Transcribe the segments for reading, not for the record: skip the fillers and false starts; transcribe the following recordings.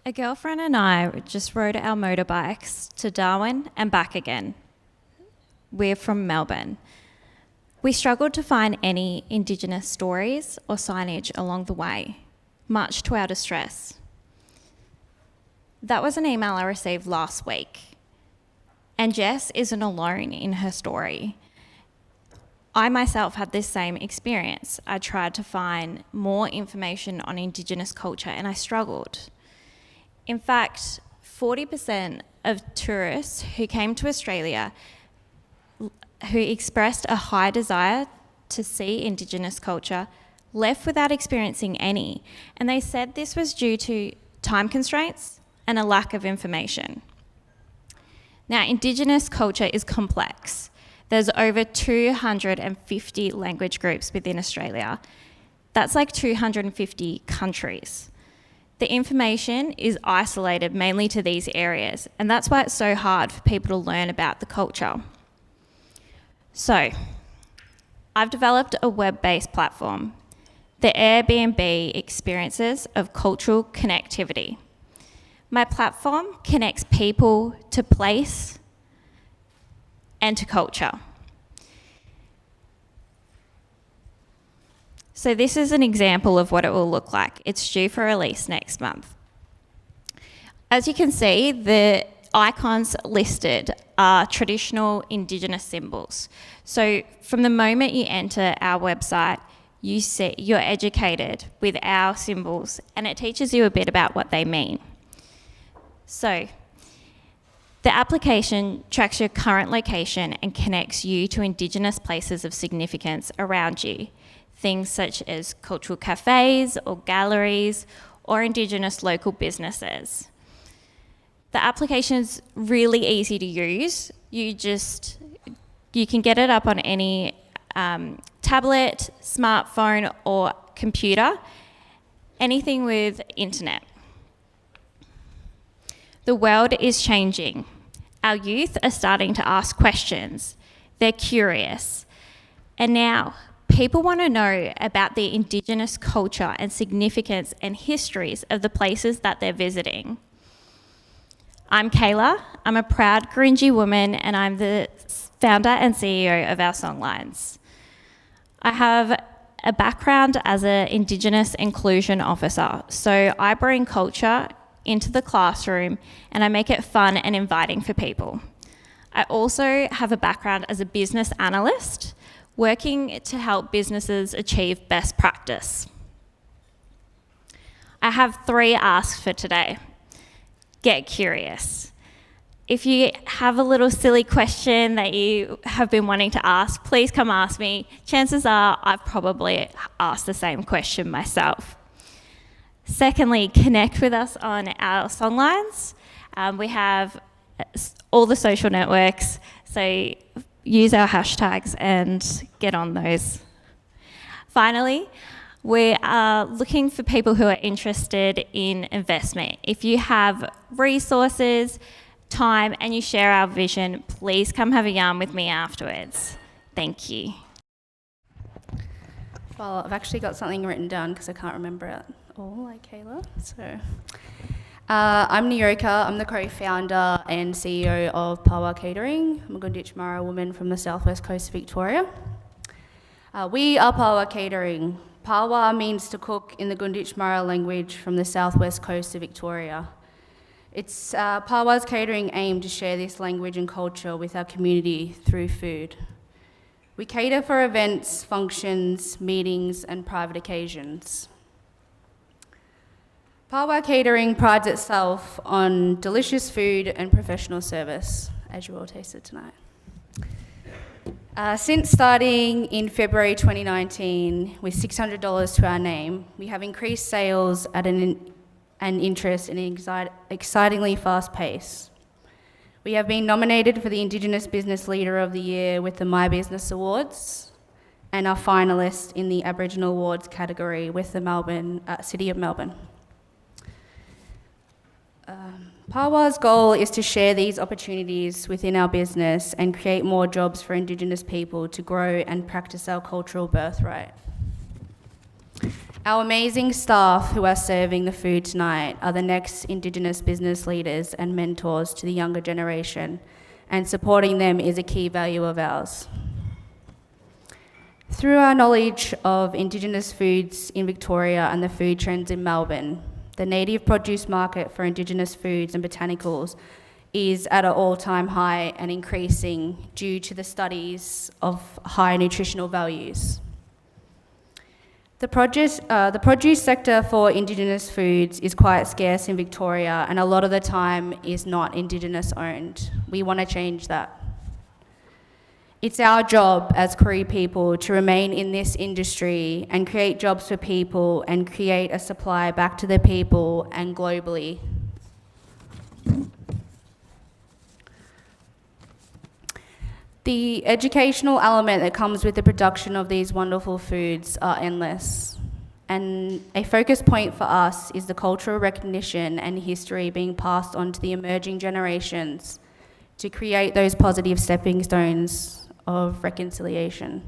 A girlfriend and I just rode our motorbikes to Darwin and back again. We're from Melbourne. We struggled to find any Indigenous stories or signage along the way, much to our distress. That was an email I received last week. And Jess isn't alone in her story. I myself had this same experience. I tried to find more information on Indigenous culture and I struggled. In fact, 40% of tourists who came to Australia who expressed a high desire to see Indigenous culture left without experiencing any, and they said this was due to time constraints and a lack of information. Now, Indigenous culture is complex. There's over 250 language groups within Australia. That's like 250 countries. The information is isolated mainly to these areas, and that's why it's so hard for people to learn about the culture. So, I've developed a web-based platform, the Airbnb Experiences of Cultural Connectivity. My platform connects people to place and to culture. So this is an example of what it will look like. It's due for release next month. As you can see, the icons listed are traditional Indigenous symbols. So from the moment you enter our website, you're educated with our symbols and it teaches you a bit about what they mean. So the application tracks your current location and connects you to Indigenous places of significance around you. Things such as cultural cafes or galleries or Indigenous local businesses. The application is really easy to use. You can get it up on any tablet, smartphone or computer, anything with internet. The world is changing. Our youth are starting to ask questions. They're curious. And now, people want to know about the Indigenous culture and significance and histories of the places that they're visiting. I'm Kayla. I'm a proud Gundijtmara woman and I'm the founder and CEO of our Songlines. I have a background as an Indigenous inclusion officer, so I bring culture into the classroom and I make it fun and inviting for people. I also have a background as a business analyst, working to help businesses achieve best practice. I have 3 asks for today. Get curious. If you have a little silly question that you have been wanting to ask, please come ask me. Chances are I've probably asked the same question myself. Secondly, connect with us on our Songlines. We have all the social networks, so use our hashtags and get on those. Finally, we are looking for people who are interested in investment. If you have resources, time, and you share our vision, please come have a yarn with me afterwards. Thank you. Well, I've actually got something written down because I can't remember it all, like Kayla. So, I'm Nyoka. I'm the co-founder and CEO of Pawa Catering. I'm a Gundijtmara woman from the southwest coast of Victoria. We are Pawa Catering. Pawa means to cook in the Gundijtmara language from the southwest coast of Victoria. It's Pawa's catering aim to share this language and culture with our community through food. We cater for events, functions, meetings, and private occasions. Pawa Catering prides itself on delicious food and professional service, as you all tasted tonight. Since starting in February 2019 with $600 to our name, we have increased sales at an interest in an excitingly fast pace. We have been nominated for the Indigenous Business Leader of the Year with the My Business Awards and are finalists in the Aboriginal Awards category with the City of Melbourne. Pawa's goal is to share these opportunities within our business and create more jobs for Indigenous people to grow and practice our cultural birthright. Our amazing staff who are serving the food tonight are the next Indigenous business leaders and mentors to the younger generation, and supporting them is a key value of ours. Through our knowledge of Indigenous foods in Victoria and the food trends in Melbourne, the native produce market for Indigenous foods and botanicals is at an all-time high and increasing due to the studies of high nutritional values. The produce sector for Indigenous foods is quite scarce in Victoria, and a lot of the time is not Indigenous owned. We want to change that. It's our job as Koori people to remain in this industry and create jobs for people and create a supply back to the people and globally. The educational element that comes with the production of these wonderful foods are endless. And a focus point for us is the cultural recognition and history being passed on to the emerging generations to create those positive stepping stones of reconciliation.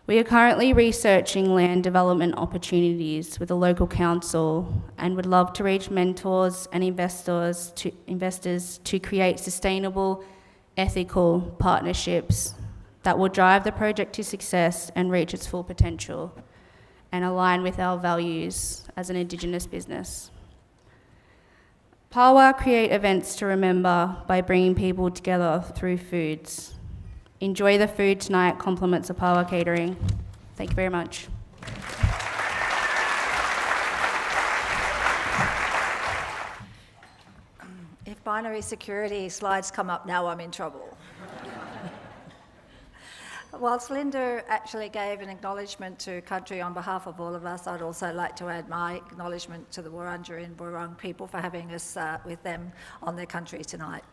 We are currently researching land development opportunities with the local council and would love to reach mentors and investors to create sustainable, ethical partnerships that will drive the project to success and reach its full potential and align with our values as an Indigenous business. Pawa create events to remember by bringing people together through foods. Enjoy the food tonight, compliments of Pawa Catering. Thank you very much. If binary security slides come up now, I'm in trouble. Whilst Linda actually gave an acknowledgement to country on behalf of all of us, I'd also like to add my acknowledgement to the Wurundjeri and Burrung people for having us with them on their country tonight.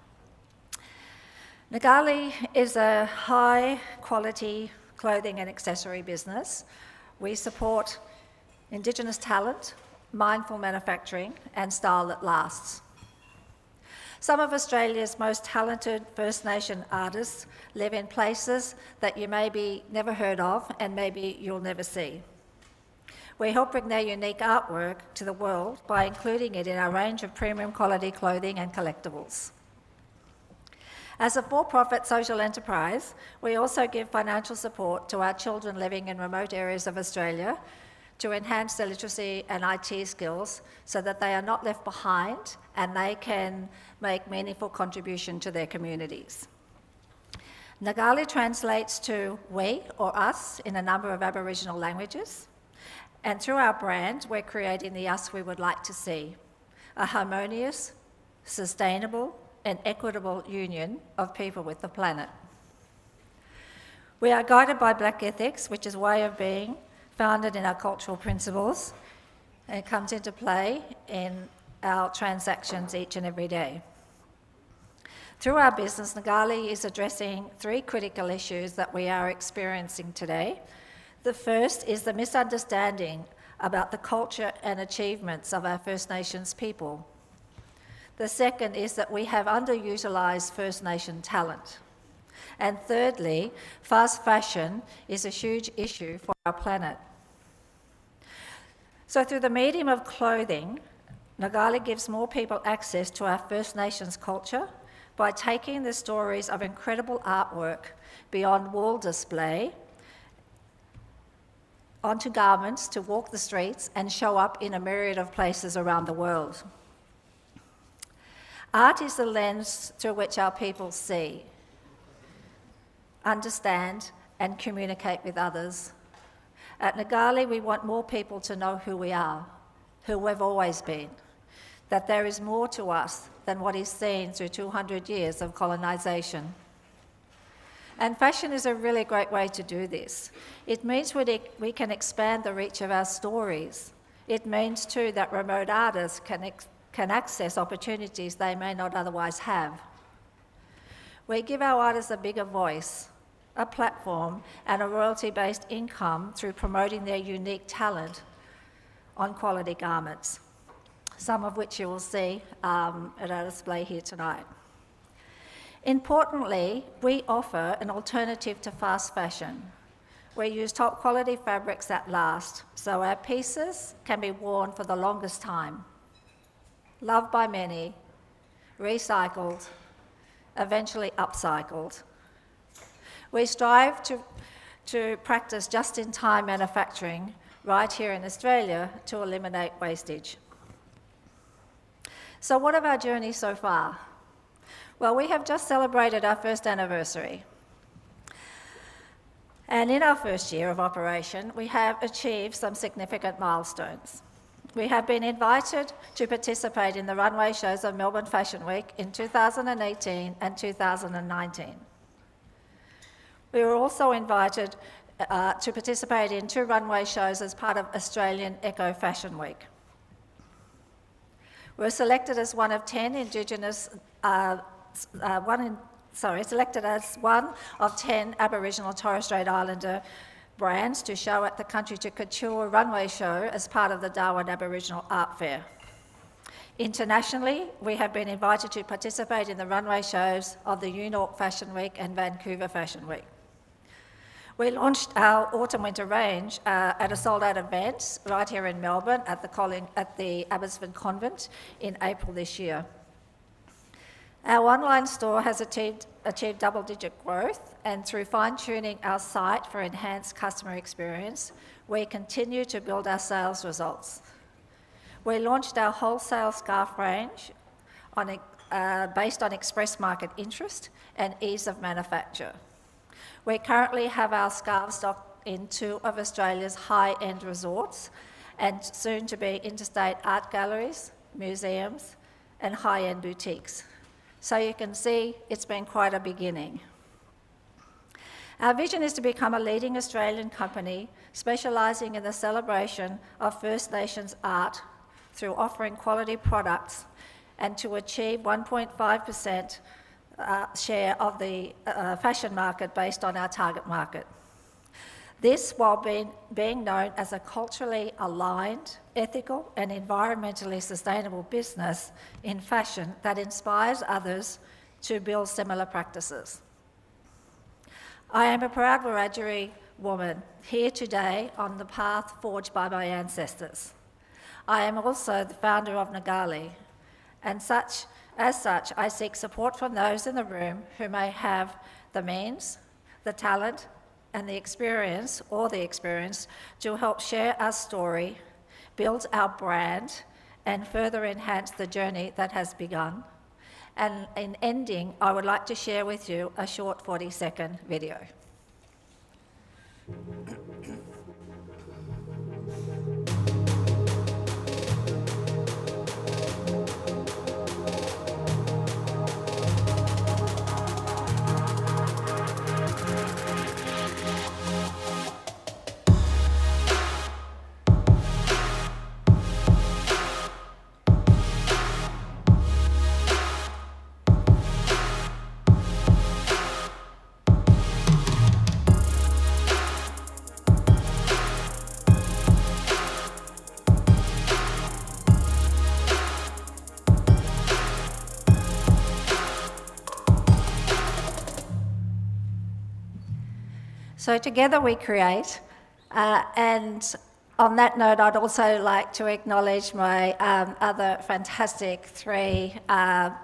NGALI is a high-quality clothing and accessory business. We support Indigenous talent, mindful manufacturing, and style that lasts. Some of Australia's most talented First Nation artists live in places that you maybe never heard of and maybe you'll never see. We help bring their unique artwork to the world by including it in our range of premium quality clothing and collectibles. As a for-profit social enterprise, we also give financial support to our children living in remote areas of Australia to enhance their literacy and IT skills so that they are not left behind and they can make meaningful contribution to their communities. NGALI translates to we or us in a number of Aboriginal languages, and through our brand, we're creating the us we would like to see, a harmonious, sustainable, and equitable union of people with the planet. We are guided by Black ethics, which is a way of being founded in our cultural principles, and it comes into play in our transactions each and every day. Through our business, NGALI is addressing 3 critical issues that we are experiencing today. The first is the misunderstanding about the culture and achievements of our First Nations people. The second is that we have underutilised First Nation talent. And thirdly, fast fashion is a huge issue for our planet. So through the medium of clothing, NGALI gives more people access to our First Nations culture by taking the stories of incredible artwork beyond wall display onto garments to walk the streets and show up in a myriad of places around the world. Art is the lens through which our people see, understand, and communicate with others. At NGALI, we want more people to know who we are, who we've always been, that there is more to us than what is seen through 200 years of colonisation. And fashion is a really great way to do this. It means we can expand the reach of our stories. It means too that remote artists can access opportunities they may not otherwise have. We give our artists a bigger voice, a platform, and a royalty-based income through promoting their unique talent on quality garments, some of which you will see at our display here tonight. Importantly, we offer an alternative to fast fashion. We use top quality fabrics that last, so our pieces can be worn for the longest time. Loved by many, recycled, eventually upcycled. We strive to practice just-in-time manufacturing right here in Australia to eliminate wastage. So what of our journey so far? Well, we have just celebrated our first anniversary. And in our first year of operation, we have achieved some significant milestones. We have been invited to participate in the runway shows of Melbourne Fashion Week in 2018 and 2019. We were also invited to participate in 2 runway shows as part of Australian Eco Fashion Week. We were selected as one of 10 Indigenous, selected as one of 10 Aboriginal Torres Strait Islander brands to show at the Country to Couture runway show as part of the Darwin Aboriginal Art Fair. Internationally, we have been invited to participate in the runway shows of the New York Fashion Week and Vancouver Fashion Week. We launched our autumn-winter range at a sold-out event right here in Melbourne at the Abbotsford Convent in April this year. Our online store has achieved double-digit growth, and through fine-tuning our site for enhanced customer experience, we continue to build our sales results. We launched our wholesale scarf range based on express market interest and ease of manufacture. We currently have our scarves stocked in 2 of Australia's high-end resorts and soon to be interstate art galleries, museums, and high-end boutiques. So you can see it's been quite a beginning. Our vision is to become a leading Australian company specialising in the celebration of First Nations art through offering quality products and to achieve 1.5% share of the fashion market based on our target market. This while being known as a culturally aligned, ethical and environmentally sustainable business in fashion that inspires others to build similar practices. I am a proud Wiradjuri woman here today on the path forged by my ancestors. I am also the founder of NGALI, and as such, I seek support from those in the room who may have the means, the talent, and the experience to help share our story, build our brand, and further enhance the journey that has begun. And in ending, I would like to share with you a short 40-second video. So together we create, and on that note, I'd also like to acknowledge my other fantastic 3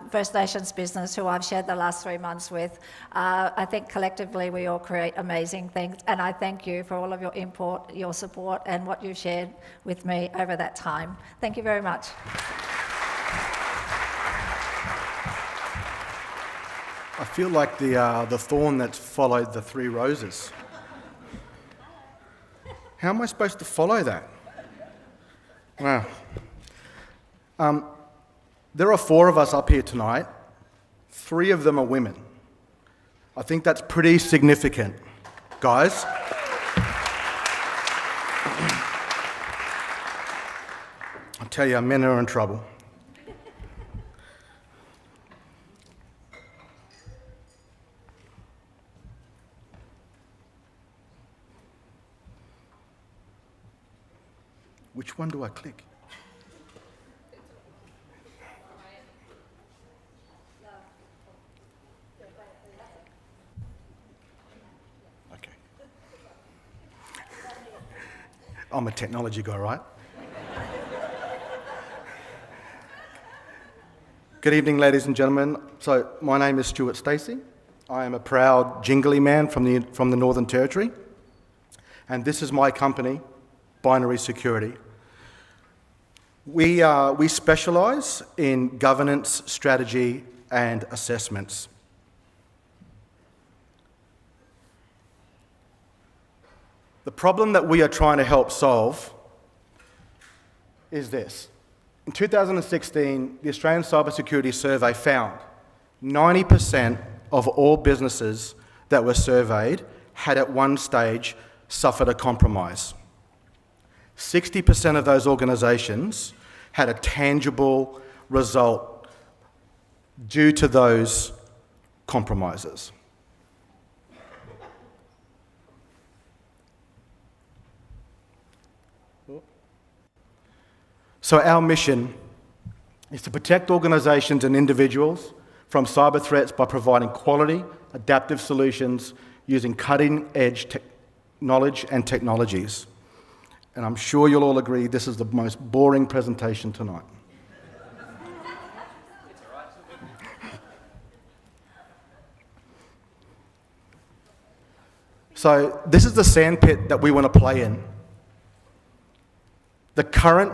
First Nations business who I've shared the last 3 months with. I think collectively we all create amazing things, and I thank you for all of your input, your support, and what you've shared with me over that time. Thank you very much. I feel like the thorn that's followed the 3 roses. How am I supposed to follow that? Wow. There are 4 of us up here tonight. 3 of them are women. I think that's pretty significant, guys. I tell you, men are in trouble. Which one do I click? Okay. I'm a technology guy, right? Good evening, ladies and gentlemen. So, my name is Stuart Stacey. I am a proud Jingly man from the Northern Territory. And this is my company, Binary Security. We specialise in governance, strategy and assessments. The problem that we are trying to help solve is this. In 2016, the Australian Cybersecurity Survey found 90% of all businesses that were surveyed had at one stage suffered a compromise. 60% of those organisations had a tangible result due to those compromises. So our mission is to protect organisations and individuals from cyber threats by providing quality, adaptive solutions using cutting-edge knowledge and technologies. And I'm sure you'll all agree this is the most boring presentation tonight. So this is the sandpit that we want to play in. The current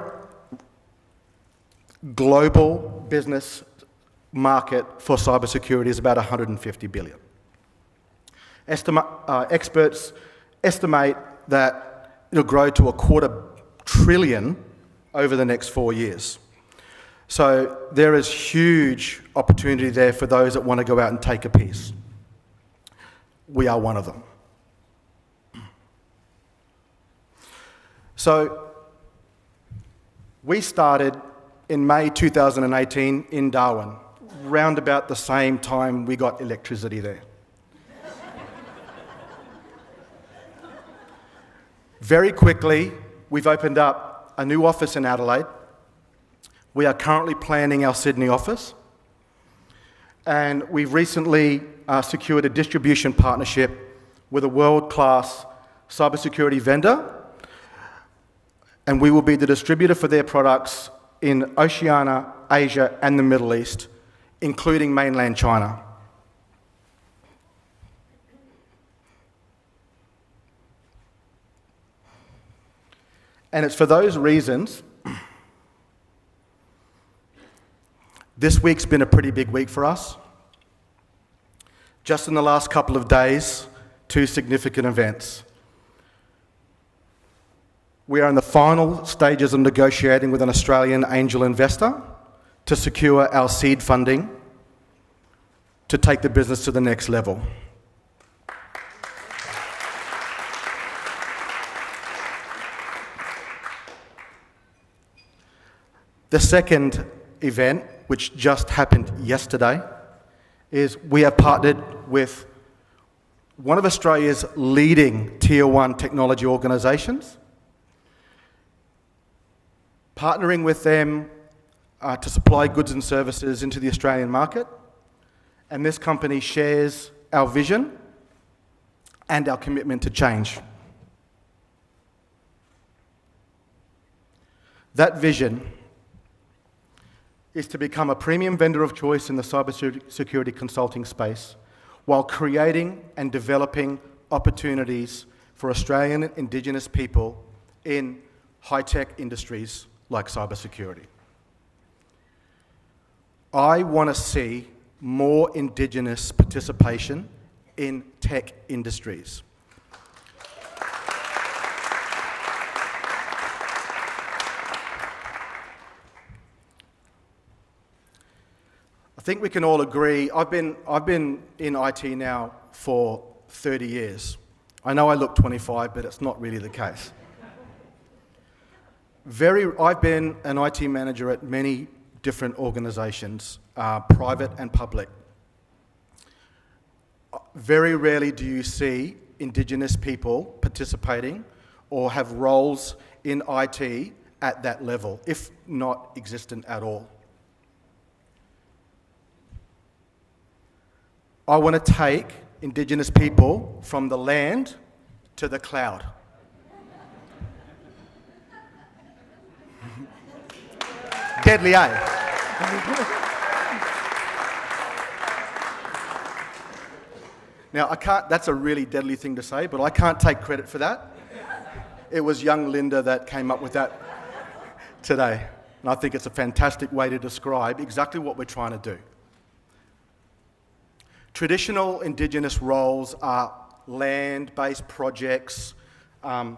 global business market for cybersecurity is about 150 billion. Experts estimate that it'll grow to $250 billion over the next 4 years. So there is huge opportunity there for those that want to go out and take a piece. We are one of them. So we started in May 2018 in Darwin, round about the same time we got electricity there. Very quickly, we've opened up a new office in Adelaide. We are currently planning our Sydney office. And we've recently secured a distribution partnership with a world-class cybersecurity vendor. And we will be the distributor for their products in Oceania, Asia and the Middle East, including mainland China. And it's for those reasons, this week's been a pretty big week for us. Just in the last couple of days, 2 significant events. We are in the final stages of negotiating with an Australian angel investor to secure our seed funding to take the business to the next level. The second event, which just happened yesterday, is we have partnered with one of Australia's leading Tier 1 technology organisations, partnering with them to supply goods and services into the Australian market. And this company shares our vision and our commitment to change. That vision is to become a premium vendor of choice in the cybersecurity consulting space while creating and developing opportunities for Australian Indigenous people in high-tech industries like cybersecurity. I want to see more Indigenous participation in tech industries. I think we can all agree, I've been in IT now for 30 years. I know I look 25, but it's not really the case. I've been an IT manager at many different organisations, private and public. Very rarely do you see Indigenous people participating or have roles in IT at that level, if not existent at all. I want to take Indigenous people from the land to the cloud. deadly, eh? Now, that's a really deadly thing to say, but I can't take credit for that. It was young Linda that came up with that today. And I think it's a fantastic way to describe exactly what we're trying to do. Traditional Indigenous roles are land-based projects, land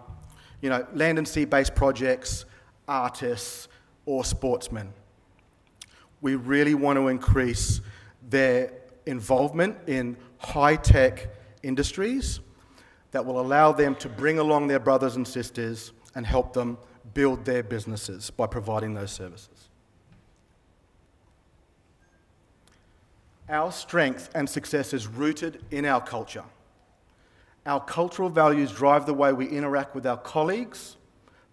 and sea-based projects, artists, or sportsmen. We really want to increase their involvement in high-tech industries that will allow them to bring along their brothers and sisters and help them build their businesses by providing those services. Our strength and success is rooted in our culture. Our cultural values drive the way we interact with our colleagues,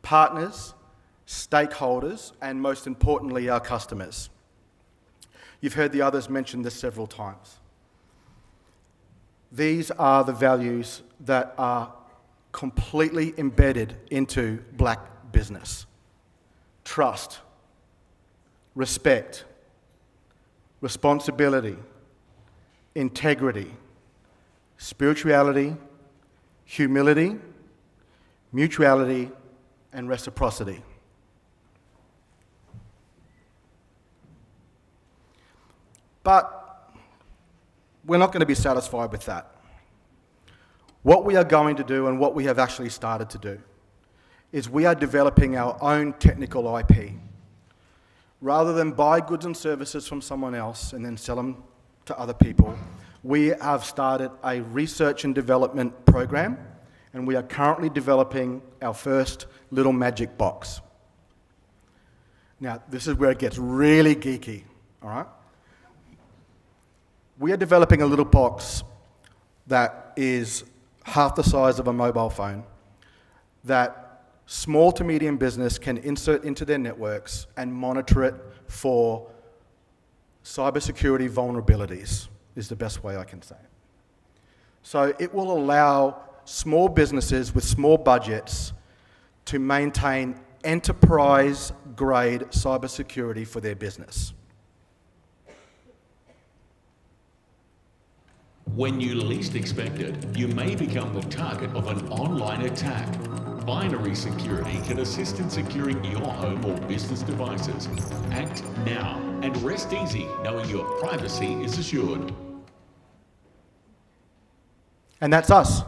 partners, stakeholders, and most importantly, our customers. You've heard the others mention this several times. These are the values that are completely embedded into black business. Trust, respect, responsibility, integrity, spirituality, humility, mutuality, and reciprocity. But we're not going to be satisfied with that. What we are going to do, and what we have actually started to do, is we are developing our own technical IP. Rather than buy goods and services from someone else and then sell them to other people, we have started a research and development program, and we are currently developing our first little magic box. Now, this is where it gets really geeky, all right? We are developing a little box that is half the size of a mobile phone that small to medium business can insert into their networks and monitor it for cybersecurity vulnerabilities, is the best way I can say it. So it will allow small businesses with small budgets to maintain enterprise-grade cybersecurity for their business. When you least expect it, you may become the target of an online attack. Binary Security can assist in securing your home or business devices. Act now and rest easy knowing your privacy is assured. And that's us.